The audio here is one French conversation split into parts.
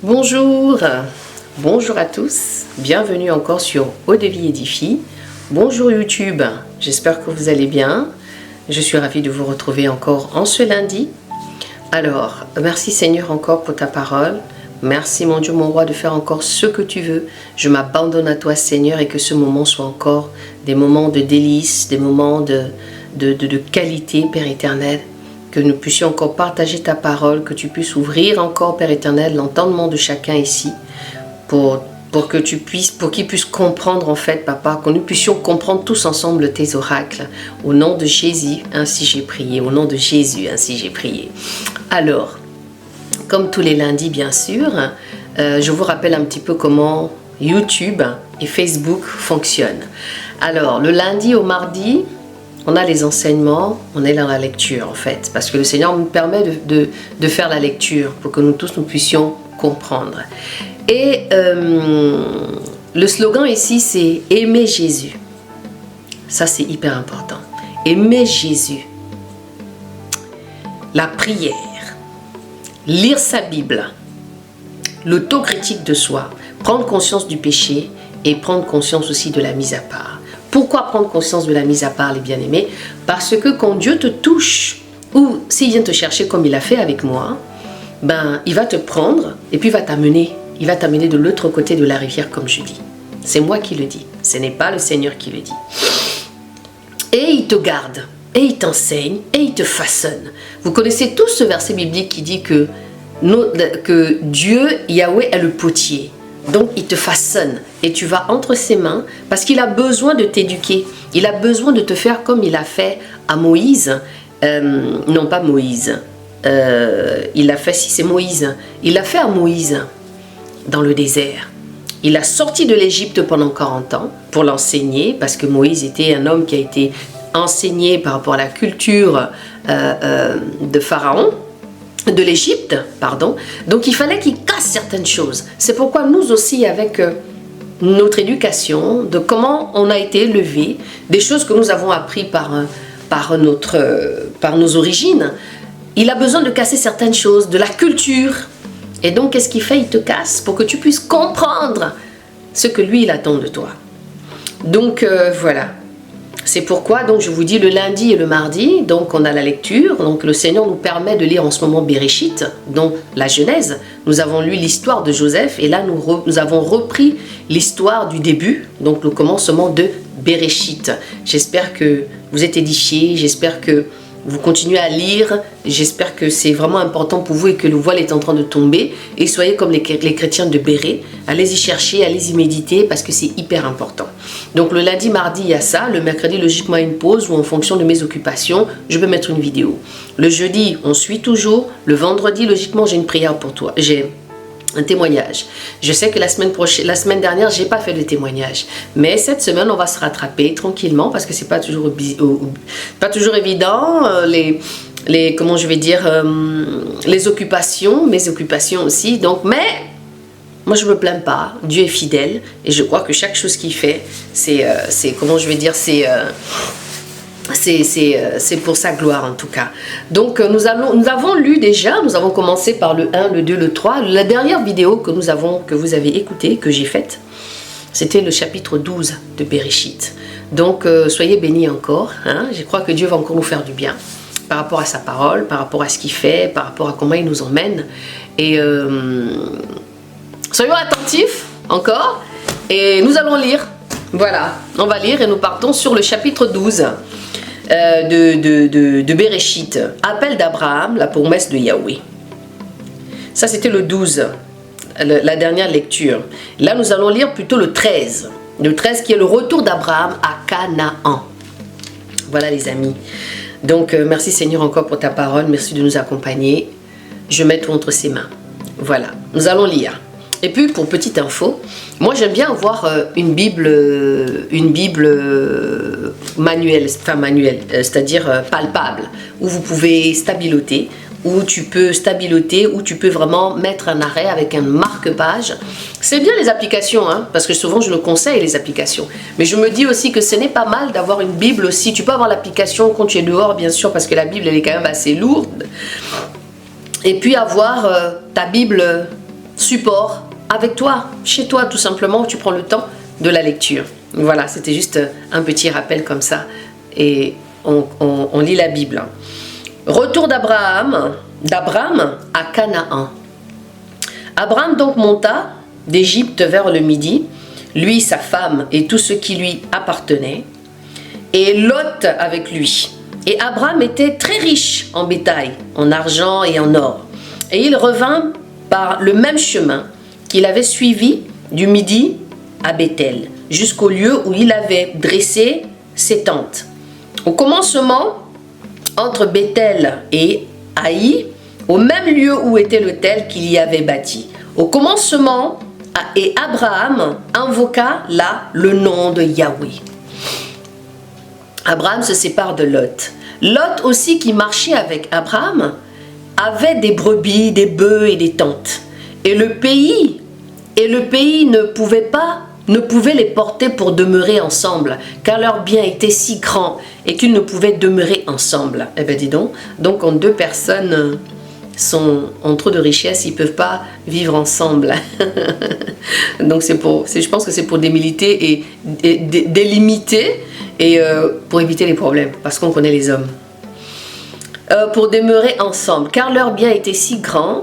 Bonjour, bonjour à tous, bienvenue encore sur Eau de Vie Édifie. Bonjour YouTube, j'espère que vous allez bien. Je suis ravie de vous retrouver encore en ce lundi. Alors, merci Seigneur encore pour ta parole. Merci mon Dieu, mon roi, de faire encore ce que tu veux. Je m'abandonne à toi Seigneur et que ce moment soit encore des moments de délices, des moments de qualité, Père éternel. Que nous puissions encore partager ta parole, que tu puisses ouvrir encore, Père éternel, l'entendement de chacun ici, pour qu'ils puissent comprendre en fait, Papa, que nous puissions comprendre tous ensemble tes oracles. Au nom de Jésus, ainsi j'ai prié. Au nom de Jésus, ainsi j'ai prié. Alors, comme tous les lundis, bien sûr, je vous rappelle un petit peu comment YouTube et Facebook fonctionnent. Alors, le lundi au mardi, on a les enseignements, on est dans la lecture en fait, parce que le Seigneur nous permet de faire la lecture pour que nous tous nous puissions comprendre. Et le slogan ici c'est « Aimer Jésus ». Ça c'est hyper important. Aimer Jésus. La prière, lire sa Bible, l'autocritique de soi, prendre conscience du péché et prendre conscience aussi de la mise à part. Pourquoi prendre conscience de la mise à part, les bien-aimés? Parce que quand Dieu te touche, ou s'il vient te chercher comme il a fait avec moi, ben, il va te prendre et puis il va t'amener de l'autre côté de la rivière, comme je dis. C'est moi qui le dis, ce n'est pas le Seigneur qui le dit. Et il te garde, et il t'enseigne, et il te façonne. Vous connaissez tous ce verset biblique qui dit que Dieu, Yahweh, est le potier. Donc il te façonne et tu vas entre ses mains parce qu'il a besoin de t'éduquer. Il a besoin de te faire comme il a fait à Moïse. Non pas Moïse. Il a fait, si c'est Moïse. Il a fait à Moïse dans le désert. Il a sorti de l'Égypte pendant 40 ans pour l'enseigner parce que Moïse était un homme qui a été enseigné par rapport à la culture de Pharaon. De l'Égypte, pardon. Donc il fallait qu'il casse certaines choses. C'est pourquoi nous aussi, avec notre éducation, de comment on a été élevé, des choses que nous avons appris par nos origines, il a besoin de casser certaines choses, de la culture. Et donc qu'est-ce qu'il fait? Il te casse pour que tu puisses comprendre ce que lui il attend de toi. Donc voilà. C'est pourquoi donc je vous dis le lundi et le mardi, donc on a la lecture, donc le Seigneur nous permet de lire en ce moment Béréchit, donc la Genèse. Nous avons lu l'histoire de Joseph et là nous avons repris l'histoire du début, donc le commencement de Béréchit. J'espère que vous êtes édifiés, j'espère que vous continuez à lire, j'espère que c'est vraiment important pour vous et que le voile est en train de tomber. Et soyez comme les chrétiens de Béret, allez-y chercher, allez-y méditer parce que c'est hyper important. Donc le lundi, mardi, il y a ça. Le mercredi, logiquement, une pause ou en fonction de mes occupations, je peux mettre une vidéo. Le jeudi, on suit toujours. Le vendredi, logiquement, j'ai une prière pour toi. J'ai un témoignage. Je sais que la semaine dernière, j'ai pas fait de témoignage, mais cette semaine, on va se rattraper tranquillement parce que c'est pas toujours évident. Comment je vais dire, les occupations, mes occupations aussi. Donc, mais moi, je me plains pas. Dieu est fidèle et je crois que chaque chose qu'il fait, c'est comment je vais dire, c'est pour sa gloire en tout cas. Donc nous avons lu déjà, nous avons commencé par le 1, le 2, le 3. La dernière vidéo que vous avez écoutée, que j'ai faite, c'était le chapitre 12 de Béréchit. Donc soyez bénis encore. Hein? Je crois que Dieu va encore nous faire du bien par rapport à sa parole, par rapport à ce qu'il fait, par rapport à comment il nous emmène. Et soyons attentifs encore. Et nous allons lire. Voilà, on va lire et nous partons sur le chapitre 12. De Béréchit, appel d'Abraham, la promesse de Yahweh. Ça c'était le 12, la dernière lecture. Là nous allons lire plutôt le 13 qui est le retour d'Abraham à Canaan. Voilà les amis. Donc merci Seigneur encore pour ta parole, merci de nous accompagner. Je mets tout entre ses mains. Voilà, nous allons lire. Et puis pour petite info, moi j'aime bien avoir une Bible manuelle, c'est-à-dire palpable, où vous pouvez stabiloter, où tu peux vraiment mettre un arrêt avec un marque-page. C'est bien les applications, hein, parce que souvent je le conseille les applications. Mais je me dis aussi que ce n'est pas mal d'avoir une Bible aussi. Tu peux avoir l'application quand tu es dehors, bien sûr, parce que la Bible elle est quand même assez lourde. Et puis avoir ta Bible support avec toi, chez toi tout simplement, où tu prends le temps de la lecture. Voilà, c'était juste un petit rappel comme ça. Et on lit la Bible. Retour d'Abraham à Canaan. Abraham donc monta d'Égypte vers le midi, lui, sa femme et tout ce qui lui appartenait, et Lot avec lui. Et Abraham était très riche en bétail, en argent et en or. Et il revint par le même chemin qu'il avait suivi du midi à Béthel, jusqu'au lieu où il avait dressé ses tentes. Au commencement, entre Béthel et Haï, au même lieu où était l'autel qu'il y avait bâti. Au commencement, et Abraham invoqua là le nom de Yahweh. Abraham se sépare de Lot. Lot aussi, qui marchait avec Abraham, avait des brebis, des bœufs et des tentes. Et le pays ne pouvait les porter pour demeurer ensemble, car leurs biens étaient si grands et qu'ils ne pouvaient demeurer ensemble. Eh bien dis donc quand deux personnes ont trop de richesses, ils ne peuvent pas vivre ensemble. Donc je pense que c'est pour délimiter et pour éviter les problèmes, parce qu'on connaît les hommes. Pour demeurer ensemble, car leurs biens étaient si grands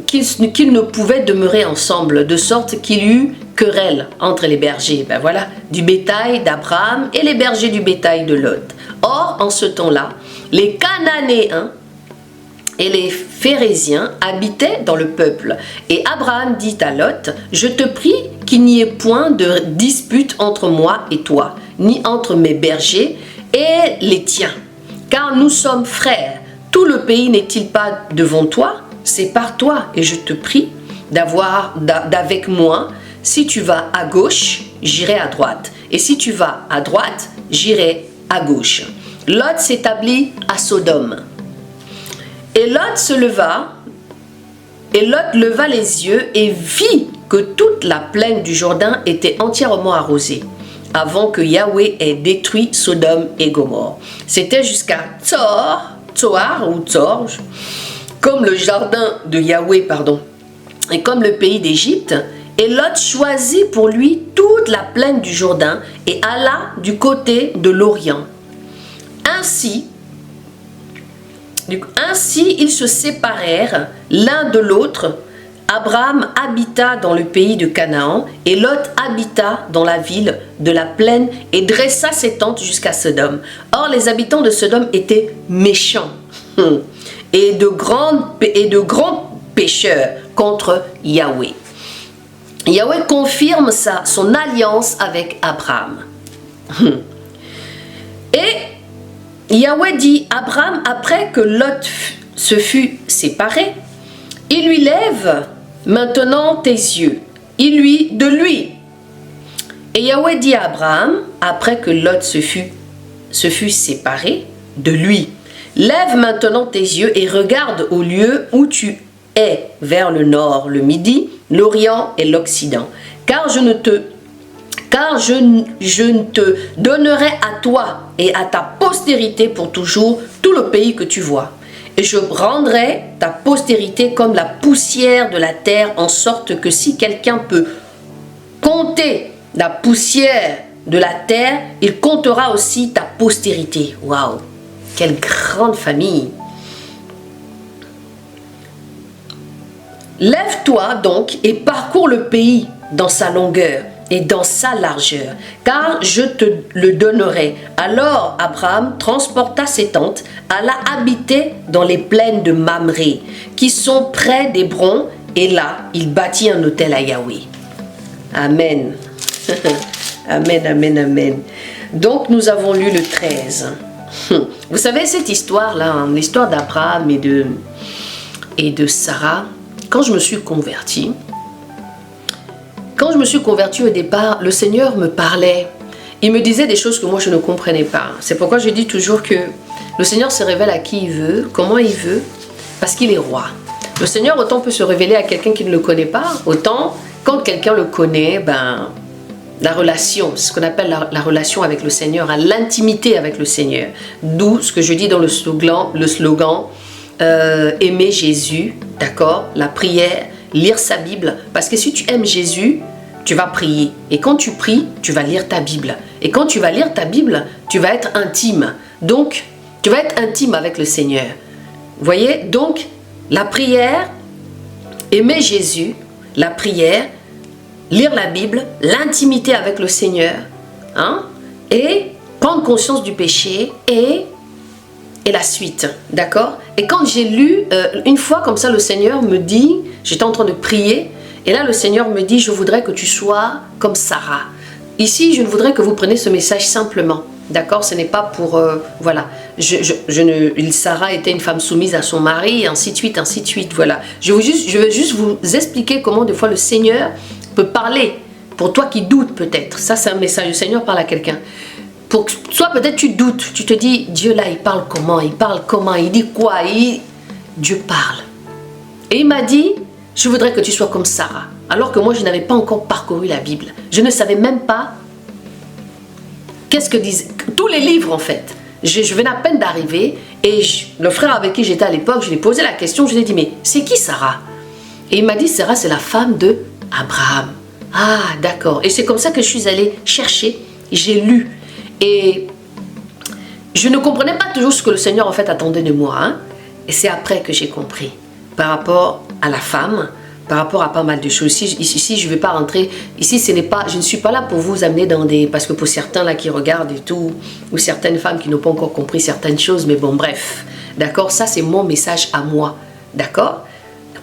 qu'ils ne pouvaient demeurer ensemble, de sorte qu'il y eut querelle entre les bergers, ben voilà, du bétail d'Abraham et les bergers du bétail de Lot. Or, en ce temps-là, les Cananéens et les Phérésiens habitaient dans le peuple. Et Abraham dit à Lot, « Je te prie qu'il n'y ait point de dispute entre moi et toi, ni entre mes bergers et les tiens, car nous sommes frères. Tout le pays n'est-il pas devant toi? C'est par toi, et je te prie d'avec moi. Si tu vas à gauche, j'irai à droite. Et si tu vas à droite, j'irai à gauche. » Lot s'établit à Sodome. Et Lot leva les yeux et vit que toute la plaine du Jourdain était entièrement arrosée, avant que Yahweh ait détruit Sodome et Gomorrhe. C'était jusqu'à Tsoar, comme le jardin de Yahweh, et comme le pays d'Égypte. Et Lot choisit pour lui toute la plaine du Jourdain et alla du côté de l'Orient. Ainsi, ils se séparèrent l'un de l'autre. Abraham habita dans le pays de Canaan et Lot habita dans la ville de la plaine et dressa ses tentes jusqu'à Sodome. Or, les habitants de Sodome étaient méchants et de grands pécheurs contre Yahweh. Yahweh confirme son alliance avec Abraham. Et Yahweh dit à Abraham, après que Lot se fut séparé, il lui lève maintenant tes yeux, de lui. Et Yahweh dit à Abraham, après que Lot se fut séparé de lui, lève maintenant tes yeux et regarde au lieu où tu es, vers le nord, le midi, l'Orient et l'Occident. Car je ne te donnerai à toi et à ta postérité pour toujours tout le pays que tu vois. Et je rendrai ta postérité comme la poussière de la terre, en sorte que si quelqu'un peut compter la poussière de la terre, il comptera aussi ta postérité. Waouh! Quelle grande famille! Lève-toi donc et parcours le pays dans sa longueur et dans sa largeur, car je te le donnerai. Alors Abraham transporta ses tentes, alla habiter dans les plaines de Mamré, qui sont près d'Hébron, et là, il bâtit un autel à Yahweh. Amen. Amen, amen, amen. Donc, nous avons lu le 13. Vous savez, cette histoire-là, l'histoire d'Abraham et de Sarah, quand je me suis convertie, au départ, le Seigneur me parlait. Il me disait des choses que moi je ne comprenais pas. C'est pourquoi je dis toujours que le Seigneur se révèle à qui il veut, comment il veut, parce qu'il est roi. Le Seigneur autant peut se révéler à quelqu'un qui ne le connaît pas, autant quand quelqu'un le connaît, la relation, ce qu'on appelle la relation avec le Seigneur, l'intimité avec le Seigneur. D'où ce que je dis dans le slogan aimer Jésus, d'accord, la prière lire sa Bible. Parce que si tu aimes Jésus, tu vas prier. Et quand tu pries, tu vas lire ta Bible. Et quand tu vas lire ta Bible, tu vas être intime. Donc, tu vas être intime avec le Seigneur. Vous voyez? Donc, la prière, aimer Jésus, la prière, lire la Bible, l'intimité avec le Seigneur, hein, et prendre conscience du péché et la suite, d'accord? Et quand j'ai lu, une fois comme ça, le Seigneur me dit, j'étais en train de prier, et là le Seigneur me dit, je voudrais que tu sois comme Sarah. Ici, je ne voudrais que vous preniez ce message simplement, d'accord? Ce n'est pas pour, voilà, Sarah était une femme soumise à son mari, ainsi de suite, voilà. Je veux juste vous expliquer comment des fois le Seigneur peut parler, pour toi qui doutes peut-être, ça c'est un message, le Seigneur parle à quelqu'un. Pour soit peut-être tu doutes, tu te dis, Dieu là, il parle comment, il dit quoi, Dieu parle. Et il m'a dit, je voudrais que tu sois comme Sarah. Alors que moi, je n'avais pas encore parcouru la Bible. Je ne savais même pas qu'est-ce que disaient tous les livres en fait. Je venais à peine d'arriver et le frère avec qui j'étais à l'époque, je lui ai posé la question, je lui ai dit, mais c'est qui Sarah? Et il m'a dit, Sarah, c'est la femme de Abraham. Ah, d'accord. Et c'est comme ça que je suis allée chercher, j'ai lu. Et je ne comprenais pas toujours ce que le Seigneur en fait attendait de moi. Hein? Et c'est après que j'ai compris. Par rapport à la femme, par rapport à pas mal de choses. Ici je ne vais pas rentrer. Ici, je ne suis pas là pour vous amener dans des... Parce que pour certains là qui regardent et tout, ou certaines femmes qui n'ont pas encore compris certaines choses, mais bon, bref. D'accord? Ça, c'est mon message à moi. D'accord?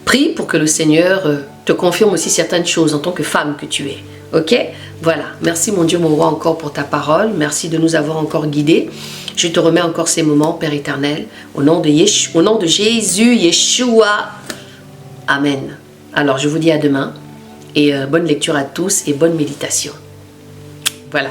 Prie pour que le Seigneur te confirme aussi certaines choses en tant que femme que tu es. Ok? Voilà. Merci mon Dieu, mon roi, encore pour ta parole. Merci de nous avoir encore guidés. Je te remets encore ces moments, Père éternel. Au nom de Jésus, Yeshua. Amen. Alors, je vous dis à demain. Et bonne lecture à tous et bonne méditation. Voilà.